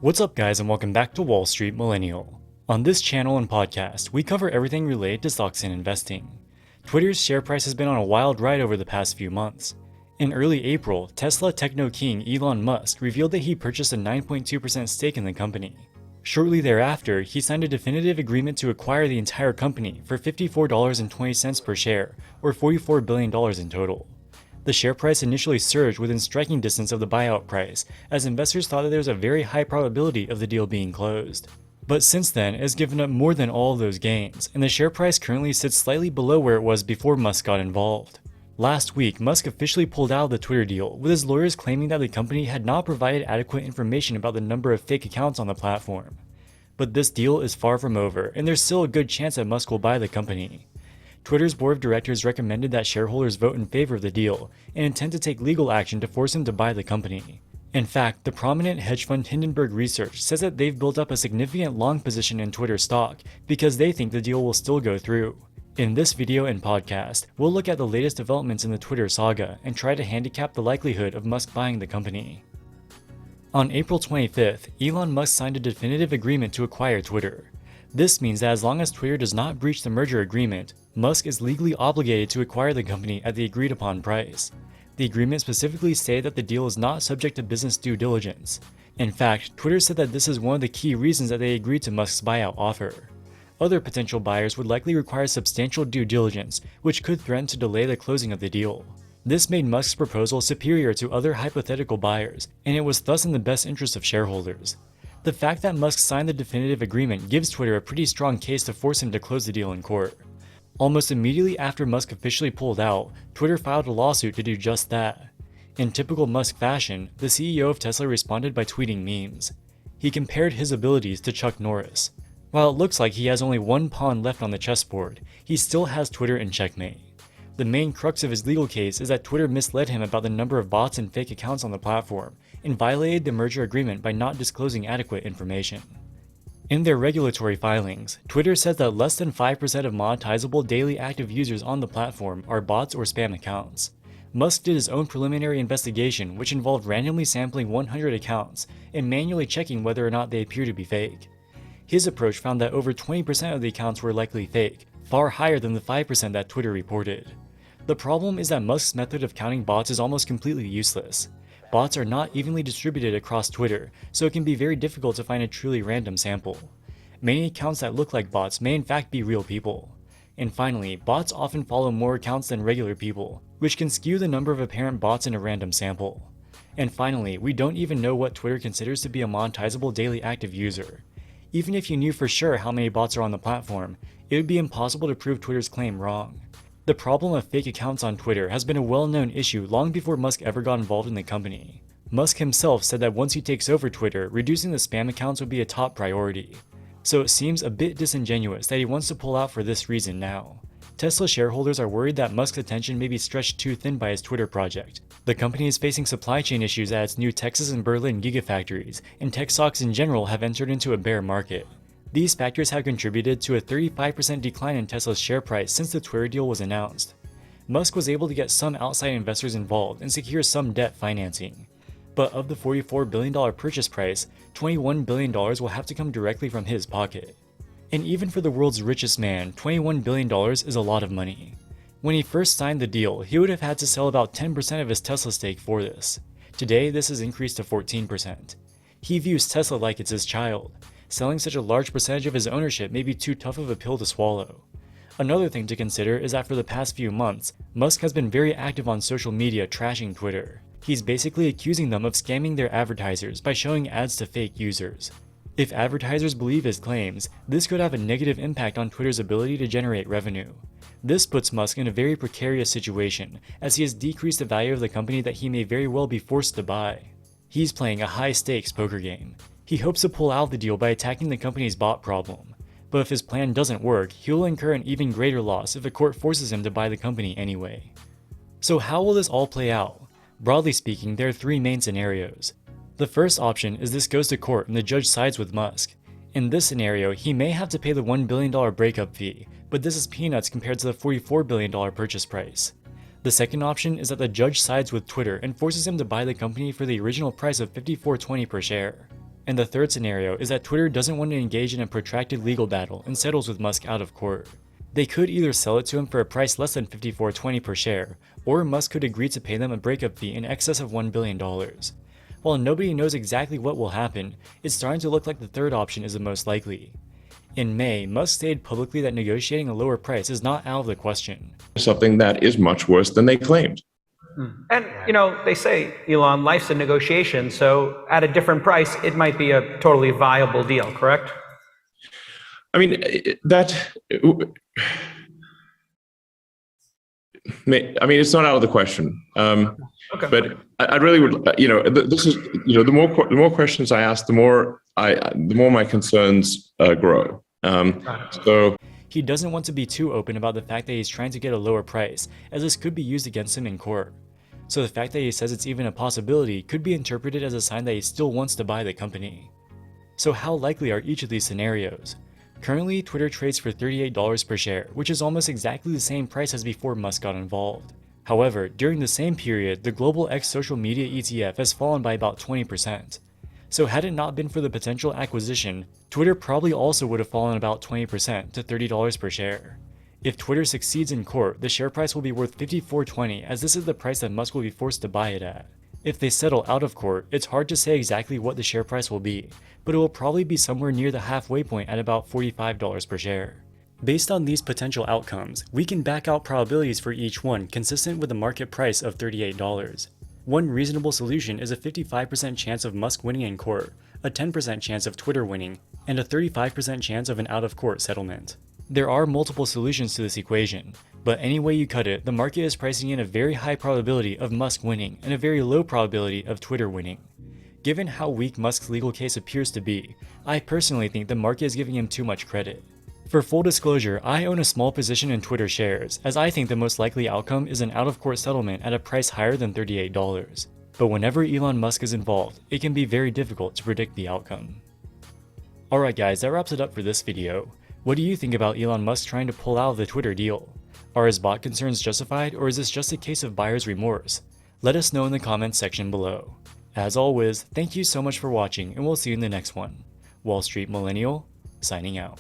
What's up guys, and welcome back to Wall Street Millennial. On this channel and podcast, we cover everything related to stocks and investing. Twitter's share price has been on a wild ride over the past few months. In early April, Tesla techno king Elon Musk revealed that he purchased a 9.2% stake in the company. Shortly thereafter, he signed a definitive agreement to acquire the entire company for $54.20 per share, or $44 billion in total. The share price initially surged within striking distance of the buyout price, as investors thought that there was a very high probability of the deal being closed. But since then, it has given up more than all of those gains, and the share price currently sits slightly below where it was before Musk got involved. Last week, Musk officially pulled out of the Twitter deal, with his lawyers claiming that the company had not provided adequate information about the number of fake accounts on the platform. But this deal is far from over, and there's still a good chance that Musk will buy the company. Twitter's board of directors recommended that shareholders vote in favor of the deal and intend to take legal action to force him to buy the company. In fact, the prominent hedge fund Hindenburg Research says that they've built up a significant long position in Twitter stock because they think the deal will still go through. In this video and podcast, we'll look at the latest developments in the Twitter saga and try to handicap the likelihood of Musk buying the company. On April 25th, Elon Musk signed a definitive agreement to acquire Twitter. This means that as long as Twitter does not breach the merger agreement, Musk is legally obligated to acquire the company at the agreed upon price. The agreement specifically stated that the deal is not subject to business due diligence. In fact, Twitter said that this is one of the key reasons that they agreed to Musk's buyout offer. Other potential buyers would likely require substantial due diligence, which could threaten to delay the closing of the deal. This made Musk's proposal superior to other hypothetical buyers, and it was thus in the best interest of shareholders. The fact that Musk signed the definitive agreement gives Twitter a pretty strong case to force him to close the deal in court. Almost immediately after Musk officially pulled out, Twitter filed a lawsuit to do just that. In typical Musk fashion, the CEO of Tesla responded by tweeting memes. He compared his abilities to Chuck Norris. While it looks like he has only one pawn left on the chessboard, he still has Twitter in checkmate. The main crux of his legal case is that Twitter misled him about the number of bots and fake accounts on the platform, and violated the merger agreement by not disclosing adequate information. In their regulatory filings, Twitter says that less than 5% of monetizable daily active users on the platform are bots or spam accounts. Musk did his own preliminary investigation, which involved randomly sampling 100 accounts and manually checking whether or not they appear to be fake. His approach found that over 20% of the accounts were likely fake, far higher than the 5% that Twitter reported. The problem is that Musk's method of counting bots is almost completely useless. Bots are not evenly distributed across Twitter, so it can be very difficult to find a truly random sample. Many accounts that look like bots may in fact be real people. And finally, bots often follow more accounts than regular people, which can skew the number of apparent bots in a random sample. And finally, we don't even know what Twitter considers to be a monetizable daily active user. Even if you knew for sure how many bots are on the platform, it would be impossible to prove Twitter's claim wrong. The problem of fake accounts on Twitter has been a well-known issue long before Musk ever got involved in the company. Musk himself said that once he takes over Twitter, reducing the spam accounts would be a top priority. So it seems a bit disingenuous that he wants to pull out for this reason now. Tesla shareholders are worried that Musk's attention may be stretched too thin by his Twitter project. The company is facing supply chain issues at its new Texas and Berlin gigafactories, and tech stocks in general have entered into a bear market. These factors have contributed to a 35% decline in Tesla's share price since the Twitter deal was announced. Musk was able to get some outside investors involved and secure some debt financing. But of the $44 billion purchase price, $21 billion will have to come directly from his pocket. And even for the world's richest man, $21 billion is a lot of money. When he first signed the deal, he would have had to sell about 10% of his Tesla stake for this. Today, this has increased to 14%. He views Tesla like it's his child. Selling such a large percentage of his ownership may be too tough of a pill to swallow. Another thing to consider is that for the past few months, Musk has been very active on social media trashing Twitter. He's basically accusing them of scamming their advertisers by showing ads to fake users. If advertisers believe his claims, this could have a negative impact on Twitter's ability to generate revenue. This puts Musk in a very precarious situation, as he has decreased the value of the company that he may very well be forced to buy. He's playing a high-stakes poker game. He hopes to pull out of the deal by attacking the company's bot problem. But if his plan doesn't work, he'll incur an even greater loss if a court forces him to buy the company anyway. So how will this all play out? Broadly speaking, there are three main scenarios. The first option is this goes to court and the judge sides with Musk. In this scenario, he may have to pay the $1 billion breakup fee, but this is peanuts compared to the $44 billion purchase price. The second option is that the judge sides with Twitter and forces him to buy the company for the original price of $54.20 per share. And the third scenario is that Twitter doesn't want to engage in a protracted legal battle and settles with Musk out of court. They could either sell it to him for a price less than $54.20 per share, or Musk could agree to pay them a breakup fee in excess of $1 billion. While nobody knows exactly what will happen, it's starting to look like the third option is the most likely. In May, Musk stated publicly that negotiating a lower price is not out of the question. Something that is much worse than they claimed. And, they say, Elon, life's a negotiation, so at a different price, it might be a totally viable deal, correct? I mean, it's not out of the question. Okay. But I really would, this is, the more questions I ask, the more my concerns grow. So he doesn't want to be too open about the fact that he's trying to get a lower price, as this could be used against him in court. So the fact that he says it's even a possibility could be interpreted as a sign that he still wants to buy the company. So how likely are each of these scenarios? Currently, Twitter trades for $38 per share, which is almost exactly the same price as before Musk got involved. However, during the same period, the global X social media ETF has fallen by about 20%. So had it not been for the potential acquisition, Twitter probably also would have fallen about 20% to $30 per share. If Twitter succeeds in court, the share price will be worth $54.20, as this is the price that Musk will be forced to buy it at. If they settle out of court, it's hard to say exactly what the share price will be, but it will probably be somewhere near the halfway point at about $45 per share. Based on these potential outcomes, we can back out probabilities for each one consistent with the market price of $38. One reasonable solution is a 55% chance of Musk winning in court, a 10% chance of Twitter winning, and a 35% chance of an out-of-court settlement. There are multiple solutions to this equation, but any way you cut it, the market is pricing in a very high probability of Musk winning and a very low probability of Twitter winning. Given how weak Musk's legal case appears to be, I personally think the market is giving him too much credit. For full disclosure, I own a small position in Twitter shares, as I think the most likely outcome is an out-of-court settlement at a price higher than $38. But whenever Elon Musk is involved, it can be very difficult to predict the outcome. Alright guys, that wraps it up for this video. What do you think about Elon Musk trying to pull out of the Twitter deal? Are his bot concerns justified, or is this just a case of buyer's remorse? Let us know in the comments section below. As always, thank you so much for watching, and we'll see you in the next one. Wall Street Millennial, signing out.